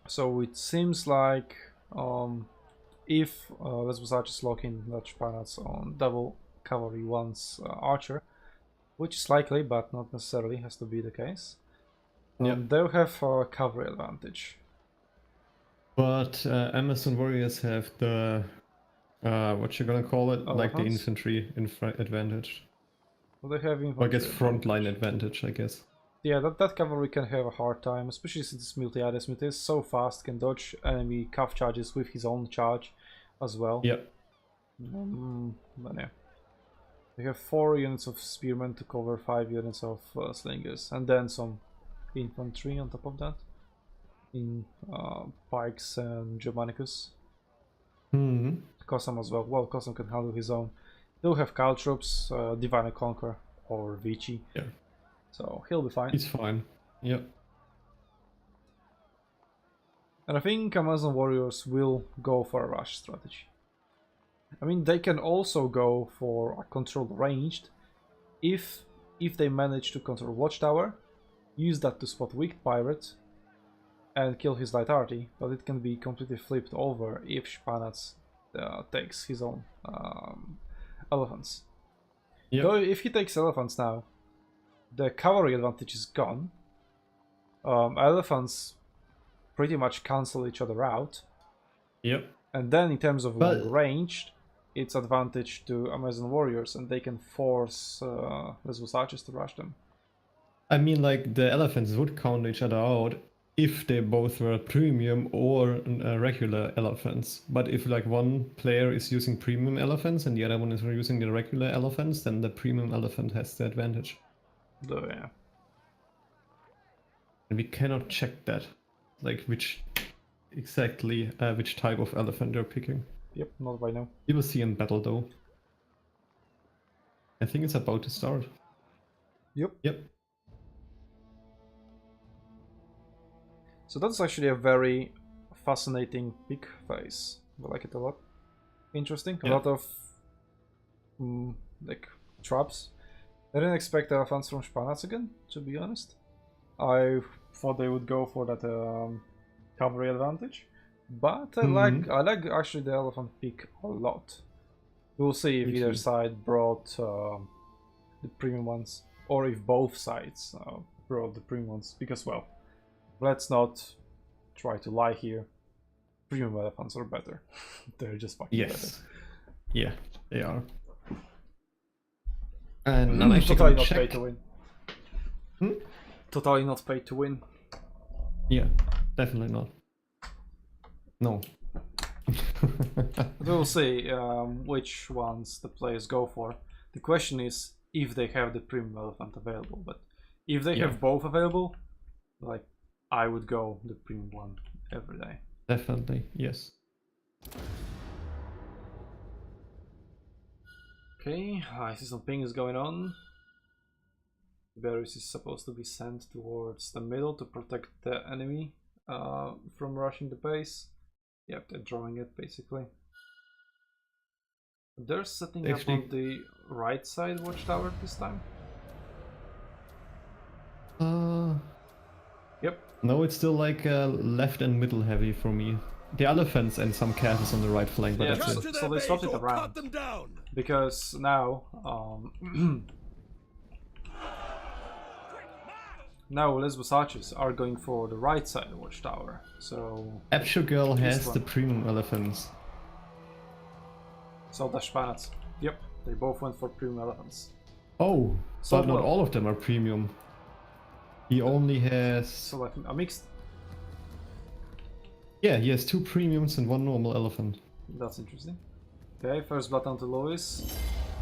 So it seems like if Lesbos archers lock in large pilots on double cavalry once archer, which is likely but not necessarily has to be the case, Yeah. they'll have a cavalry advantage. But Amazon warriors have the what you gonna call it? Like the Elephants? infantry advantage. Well, they have Or I guess infantry frontline advantage. advantage, I guess. Yeah, that cavalry can have a hard time, especially since Miltiades is so fast, can dodge enemy cav charges with his own charge as well. Yeah. But yeah. They have 4 units of spearmen to cover 5 units of slingers, and then some infantry on top of that. In Pikes and Germanicus. Hmm. Kosam as well. Well, Kosam can handle his own. They'll have Caltrops, Divine Conquer, or Vici. Yeah. So he'll be fine. He's fine. Yep. And I think Amazon Warriors will go for a rush strategy. I mean, they can also go for a control ranged if they manage to control Watchtower, use that to spot weak pirate and kill his light arty, but it can be completely flipped over if Spanac takes his own elephants. Yep. Though if he takes elephants now, the cavalry advantage is gone. Elephants pretty much cancel each other out. Yep. And then in terms of long range, it's advantage to Amazon warriors, and they can force Lesbos archers to rush them. I mean, like, the elephants would count each other out if they both were premium or regular elephants. But if, like, one player is using premium elephants and the other one is using the regular elephants, then the premium elephant has the advantage. Though, yeah. And we cannot check that. Like, which exactly, which type of elephant they're picking. Yep, not by now. You will see in battle, though. I think it's about to start. Yep. Yep. So that's actually a very fascinating pick phase. I like it a lot. Interesting. A lot of like traps. I didn't expect elephants from Spanac again, to be honest. I thought they would go for that cavalry advantage, but I like actually the elephant pick a lot. We'll see if either side brought the premium ones, or if both sides brought the premium ones. Because, well, let's not try to lie here. Premium elephants are better. They're just fucking better. Yeah, they are. And I'm actually totally gonna not check. paid to win. Totally not paid to win. Yeah, definitely not. No. We'll see which ones the players go for. The question is if they have the premium elephant available. But if they have both available, like, I would go the premium one every day. Definitely, yes. Okay, I see some pings going on. Varus is supposed to be sent towards the middle to protect the enemy from rushing the base. Yep, they're drawing it basically. They're setting up on the right side watchtower this time. Yep. No, it's still like left and middle heavy for me. The elephants and some castles on the right flank, but that's it. So they swapped it around. Because now now Lesbos archers are going for the right side of the watchtower. So Abshugirl has the premium elephants. So does Spanac. Yep, they both went for premium elephants. Oh, so but not all of them are premium. He only has... So like a mixed... Yeah, he has 2 premiums and 1 normal elephant. That's interesting. Okay, first blood onto Lois.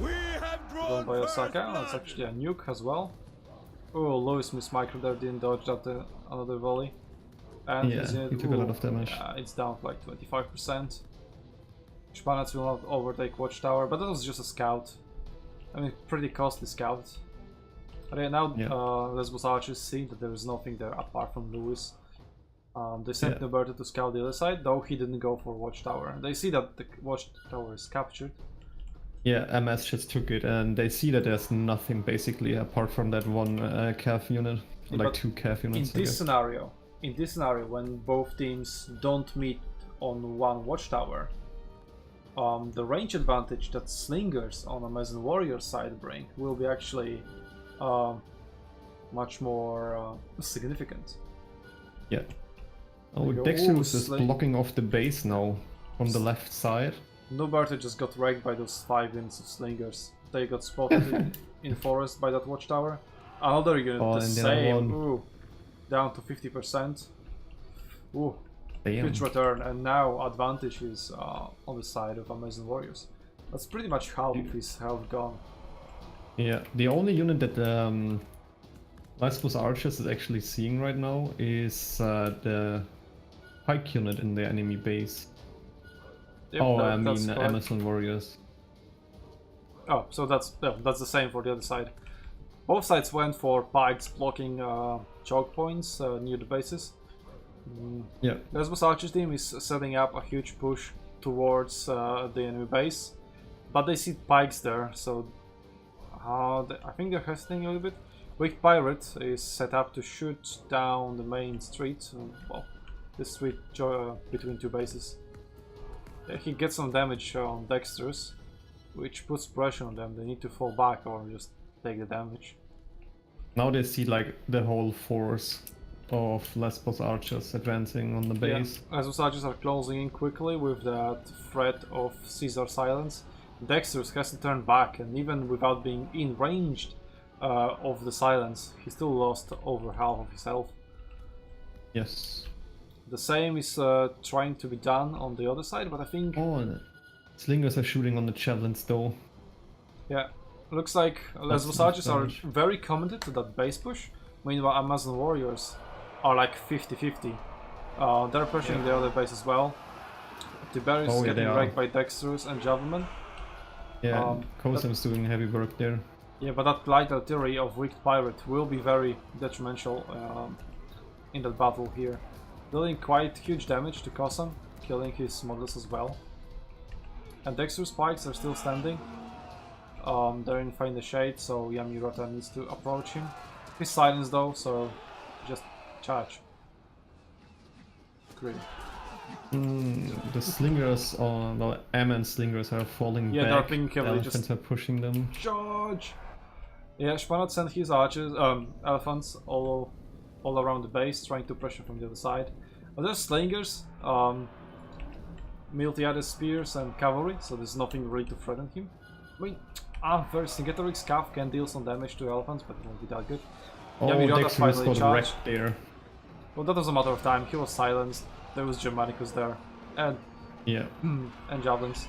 We have drawn by Osaka. That's actually a nuke as well. Oh, Lois missed micro there, didn't dodge that another volley. And yeah, he took a lot of damage. It's down to like 25%. Spanac will not overtake Watchtower, but that was just a scout. I mean, pretty costly scout. Okay, now Lesbos archers see that there is nothing there apart from Lewis. They sent Noberto to scout the other side, though he didn't go for Watchtower. They see that the Watchtower is captured. Yeah, MS just took it, and they see that there's nothing basically apart from that one cav unit, like 2 cav units. In this scenario, in this scenario, when both teams don't meet on one watchtower, the range advantage that slingers on Amazon Warrior side bring will be actually much more significant. Yeah. Oh, There you go. Dexterus Ooh, is blocking off the base now from the left side. Noberta just got wrecked by those 5 units of slingers. They got spotted in forest by that watchtower. Another unit, the and same. Ooh, down to 50%. Ooh, Damn. huge return, and now advantage is on the side of Amazon Warriors. That's pretty much half of his health gone. Yeah, the only unit that Lesbos Archers is actually seeing right now is the pike unit in the enemy base. Yep, I that's mean correct. Amazon Warriors. Oh, so that's the same for the other side. Both sides went for pikes blocking choke points near the bases. Yeah. Lesbos Archers team is setting up a huge push towards the enemy base, but they see pikes there, so I think they're hesitating a little bit. Weak Pirate is set up to shoot down the main street, well, the street between two bases. He gets some damage on Dexter's, which puts pressure on them. They need to fall back or just take the damage. Now they see like the whole force of Lesbos Archers advancing on the base. Yeah, Lesbos Archers are closing in quickly with that threat of Caesar silence. Dexter's has to turn back, and even without being in range of the silence, he still lost over half of his health. Yes. The same is trying to be done on the other side, but I think... Oh, slingers are shooting on the javelins though. Yeah, looks like Lesbos Archers are very committed to that base push. Meanwhile, Amazon Warriors are like 50-50. They're pushing the other base as well. Tiberius is getting wrecked by Dexterus and Javelin. Yeah, Kosam's doing heavy work there. Yeah, but that light artillery of Wicked Pirate will be very detrimental in that battle here. Dealing quite huge damage to Kosam, killing his models as well. And Dexter's spikes are still standing. They're in Find the Shade, so Yamirota needs to approach him. He's silenced though, so just charge. Great. The slingers, the Ammon slingers are falling back. They're being The heavily elephants are pushing them. Charge! Yeah, Spanat sent his archers, elephants all around the base, trying to pressure from the other side. But there's slingers, Miltiades spears and cavalry, so there's nothing really to threaten him. I mean, very Singetorix Scaff can deal some damage to elephants, but it won't be that good. Oh, Yamirota finally got charged. wrecked there. Well, that was a matter of time. He was silenced. There was Germanicus there, and and javelins.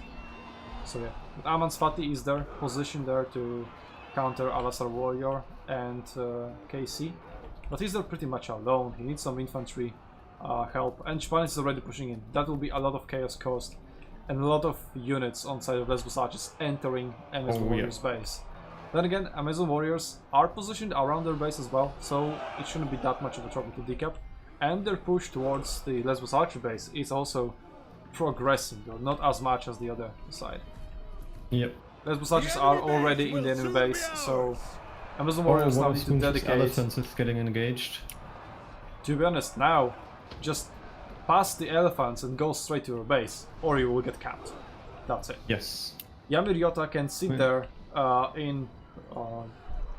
So yeah, Aman Sfati is there, positioned there to counter Alasar Warrior and KC, but he's there pretty much alone. He needs some infantry help, and Spanis is already pushing in. That will be a lot of chaos cost, and a lot of units on side of Lesbos Archers entering Amazon Warriors' base. Then again, Amazon Warriors are positioned around their base as well, so it shouldn't be that much of a trouble to decap. And their push towards the Lesbos Archer base is also progressing, though not as much as the other side. Yep. Lesbos Archers are already in the enemy base, so Amazon Warriors now need to dedicate... elephants is getting engaged. To be honest, now, just pass the elephants and go straight to your base, or you will get capped. That's it. Yes. Yamir Yota can sit there in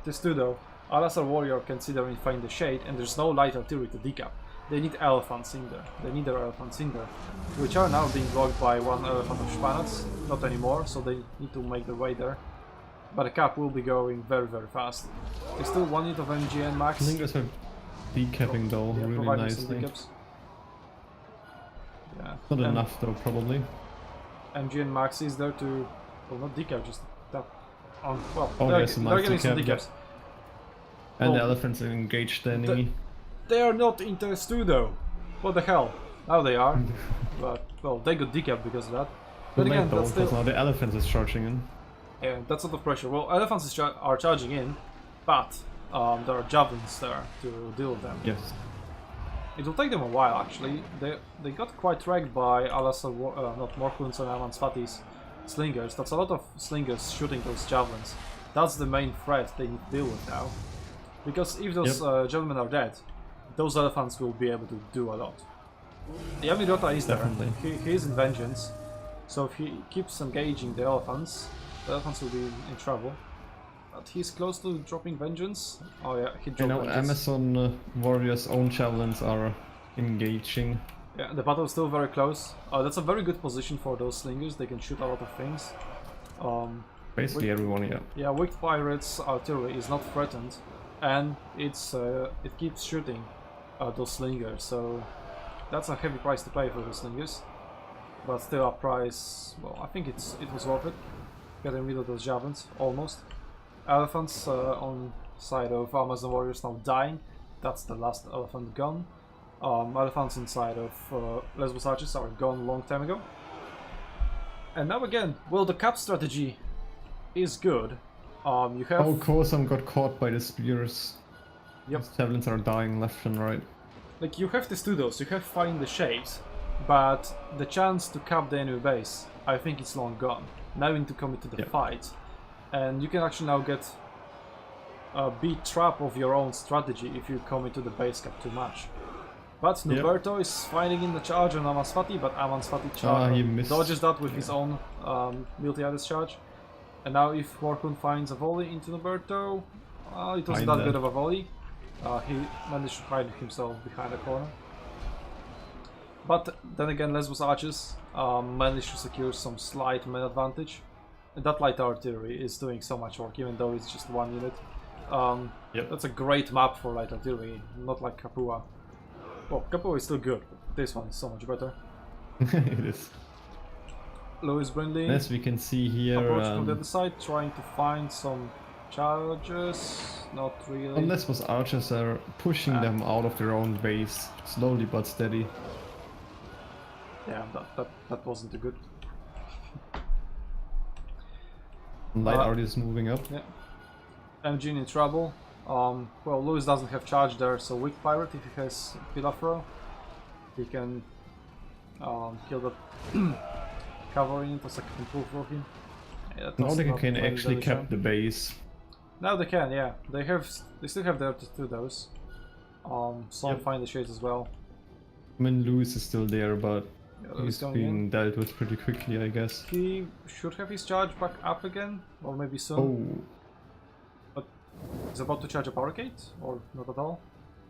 Testudo. Alasar Warrior can sit there and find the shade, and there's no light artillery to decap. They need elephants in there. They need their elephants in there, which are now being blocked by one elephant of Spanats. Not anymore, so they need to make their way there. But the cap will be going very, very fast. There's still one unit of MGN max. Slingers are decapping though, really nicely. Yeah. Not enough though, probably. MGN max is there to, well, not decap, just tap on. Well, they're getting some decaps. And the elephants engaged the enemy. They are not in Testudo. What the hell? Now they are. But, well, they got decapped because of that. But again, that's still... now the elephants is charging in. Yeah, that's a lot of pressure. Well, elephants are charging in, but there are javelins there to deal with them. Yes. It will take them a while, actually. They got quite wrecked by Alasar, not Morkuns and Aman Sfati's slingers. That's a lot of slingers shooting those javelins. That's the main threat they need to deal with now. Because if those gentlemen are dead, those elephants will be able to do a lot. The Amirota is Definitely. there. He is in vengeance, so if he keeps engaging the elephants will be in trouble. But he's close to dropping vengeance. Oh yeah, he dropped vengeance. Amazon warriors' own javelins are engaging. Yeah, the battle's still very close. That's a very good position for those slingers. They can shoot a lot of things. Basically everyone, yeah. Yeah, wicked pirates' artillery is not threatened, and it keeps shooting those slingers. So that's a heavy price to pay for those slingers, but still a price. Well, I think it was worth it. Getting rid of those javelins, almost. Elephants on side of Amazon warriors now dying. That's the last elephant gone. Elephants inside of Lesbos archers are gone a long time ago. And now again, well, the cap strategy is good. You have. Oh, Kosam got caught by the spears. Yep. His javelins are dying left and right. Like, you have to do those, you have to find the shapes, but the chance to cap the enemy base, I think it's long gone. Now you need to commit to the fight. And you can actually now get a beat trap of your own strategy if you commit to the base cap too much. But Nuberto is fighting in the charge on Amansfati, but Amansfati dodges that with his own multi-added charge. And now if Morkun finds a volley into Nuberto, it wasn't that good of a volley. He managed to hide himself behind a corner. But then again, Lesbos archers managed to secure some slight man advantage. And that light artillery is doing so much work, even though it's just one unit. That's a great map for light artillery, not like Capua. Well, Capua is still good, but this one is so much better. It is. Louis Brindley, as we can see here, approaching from the other side, trying to find some charges. Not really. Lesbos archers are pushing them out of their own base, slowly but steady. Yeah, that wasn't too good. Light artillery is moving up. Yeah. MG in trouble. Well, Louis doesn't have charge there, so weak pirate, if he has pillar throw, he can kill the cavalry into second pull for him. Yeah, now they can actually cap the base. Now they can, yeah. They still have there to do those. Some find the shades as well. I mean, Louis is still there, but he's being dealt with pretty quickly, I guess. He should have his charge back up again, or maybe soon. Oh. But he's about to charge a barricade, or not at all?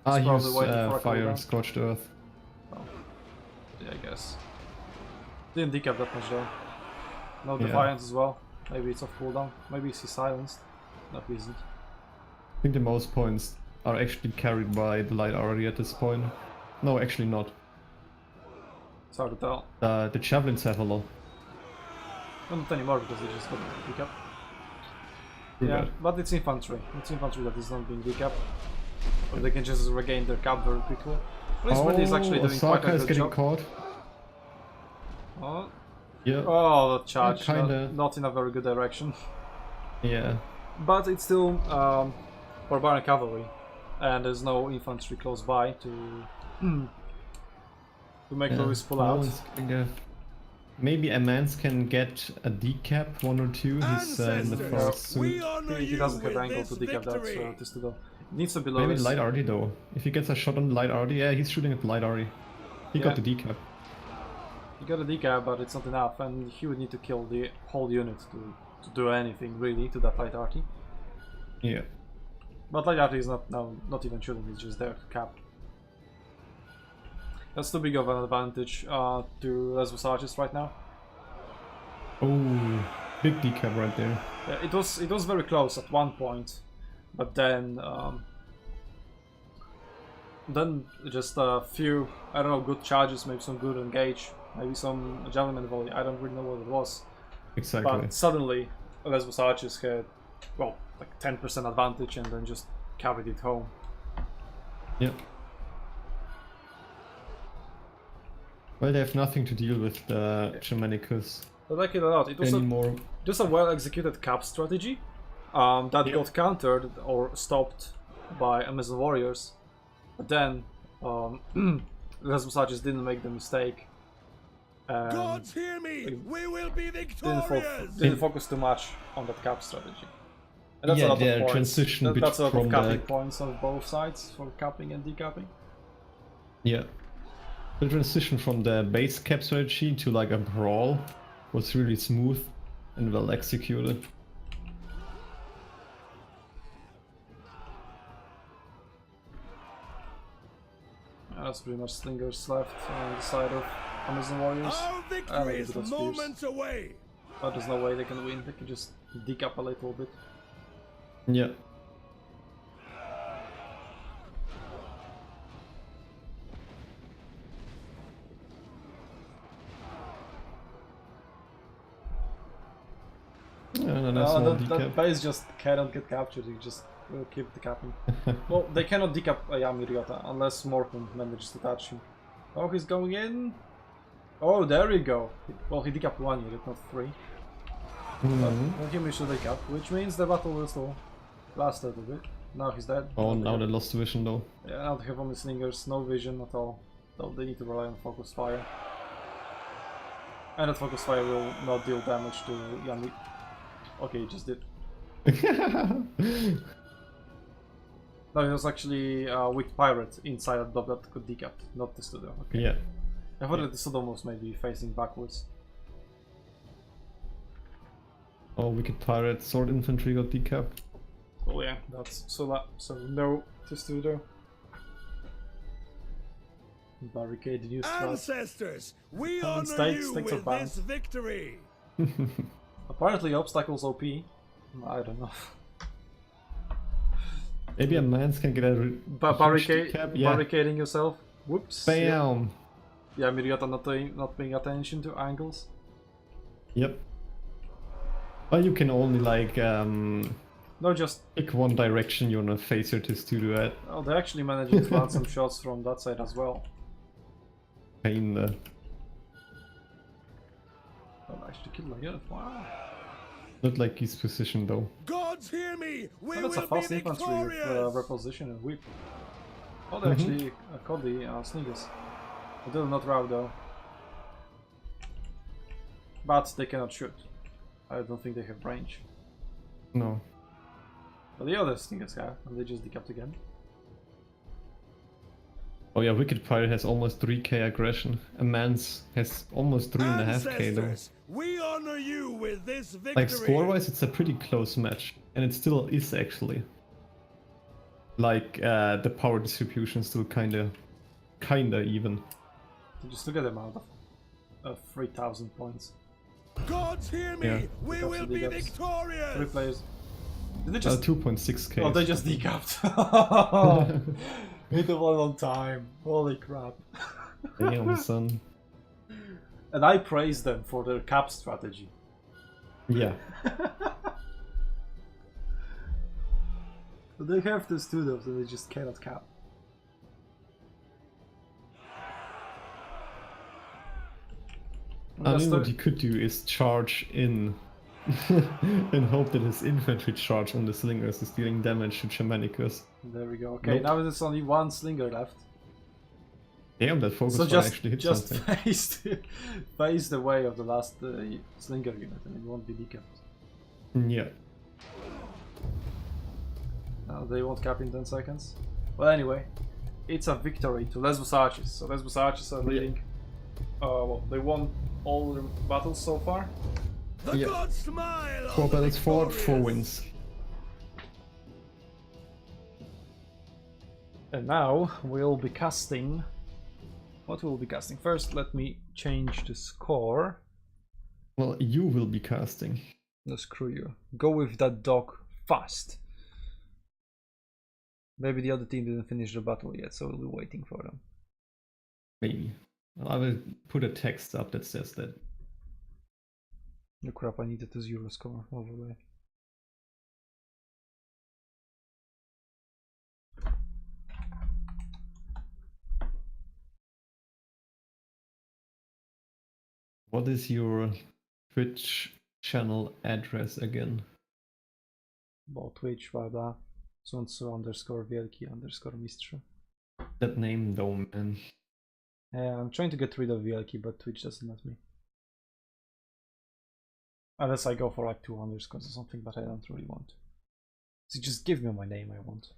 He used fire, scorched earth. Oh. Yeah, I guess. Didn't decap that much though. No defiance as well. Maybe it's off cooldown. Maybe he's silenced. No, he isn't. I think the most points are actually carried by the light artillery at this point. No, actually not. It's hard to tell. The javelins have a lot. Not anymore because they just got decap. Yeah, but it's infantry. It's infantry that is not being decapped. Or they can just regain their cap very quickly. Policeman is actually doing quite a good job. Caught. Oh. Yeah. Oh, the charge. Yeah, not in a very good direction. Yeah. But it's still barbarian cavalry, and there's no infantry close by to make Louis pull out. Maybe Amans can get a decap, 1 or 2. He's in the first suit. He doesn't have angle to decap that, so this to go. Needs to be Louis. Maybe light arty though. If he gets a shot on the light arty, yeah, he's shooting at the light arty. He got the decap. He got a decap, but it's not enough, and he would need to kill the whole unit to do anything really to that light arty. Yeah. But light arty is not even shooting; he's just there to cap. That's too big of an advantage to Lesbos archers right now. Oh, big decap right there. Yeah, it was very close at one point, but then just a few, I don't know, good charges, maybe some good engage, maybe some javelin volley. I don't really know what it was. Exactly. But suddenly, Lesbos archers had, well, like 10% advantage and then just carried it home. Yep. Well, they have nothing to deal with the Germanicus. I like it a lot. It was just a well-executed cap strategy that got countered or stopped by Amazon warriors. But then Lesbos archers didn't make the mistake. Gods hear me! We will be victorious! Didn't focus too much on that cap strategy. And that's a lot of points. Transition that's a lot of from capping points on both sides for capping and decapping. Yeah. The transition from the base cap strategy to like a brawl was really smooth and well executed. That's pretty much slingers left on the side of Amazon Warriors. Our victory is moments away. But there's no way they can win. They can just dig up a little bit. Yeah. That base just cannot get captured. You just keep the capping. Well, they cannot decap Ayami Ryota unless Morton manages to touch him. Oh, he's going in. Oh, there we go. Well, he decapped 1 unit, not 3. But he should decap, which means the battle will still last a little bit. Now he's dead. Oh, now they lost vision though. Yeah, now they have only slingers, no vision at all. So they need to rely on focus fire. And that focus fire will not deal damage to Yami. Okay, it just did. No, it was actually a weak pirate inside of that could decap, not the studio. Okay. Yeah. I thought that the studio was maybe facing backwards. Oh, wicked pirate, sword infantry got decapped. Oh yeah, that's so no to studio. Barricade used Ancestors, we honor you with this victory. Apparently obstacles OP. I don't know. Maybe a man's can get a barricading yourself. Whoops. Bam. Yeah, Miriota not paying attention to angles. Yep. Well, you can only like no, just pick one direction you wanna face your studio at. Oh, they actually managed to land some shots from that side as well. Kinda. Oh, actually killed my unit. Wow. Not like his position though. Gods hear me. We that's will a fast be infantry victorious. with reposition and whip. Oh, they actually caught the slingers. They did not rout though. But they cannot shoot. I don't think they have range. No. But the other slingers have, and they just decapped again. Oh yeah, Wicked Pirate has almost 3k aggression. A man's has almost 3.5k though. We honor you with this victory. Like score-wise, it's a pretty close match, and it still is actually. Like the power distribution still kinda even. Just look at the amount of 3,000 points. Gods hear me. Yeah. We will be victorious. 3 players. Did they just 2.6k. Oh, they just decapped. It took a long time. Holy crap. Damn, son. And I praise them for their cap strategy. Yeah. They have the studios and they just cannot cap. I mean, what he could do is charge in and hope that his infantry charge on the slingers is dealing damage to Germanicus. There we go. Okay, now there's only one slinger left. Damn, that focus So fire actually hit just something. face the way of the last slinger unit and it won't be decapped. Yeah. Now they won't cap in 10 seconds. Well, anyway, it's a victory to Lesbos Archers. So Lesbos Archers are leading. Well, they won all the battles so far. The gods smile. 4 battles fought, 4 wins. And now we'll be casting. What will be casting? First, let me change the score. Well, you will be casting. No, screw you. Go with that dog fast. Maybe the other team didn't finish the battle yet, so we'll be waiting for them. Maybe. Well, I will put a text up that says that. Oh crap, I needed a 0 score overlay. What is your Twitch channel address again? About Twitch, blah blah. SUNTZU _wielki _mistrzu. That name though, man. Yeah, I'm trying to get rid of Wielki, but Twitch doesn't let me. Unless I go for like 2 underscores or something, but I don't really want. So just give me my name I want.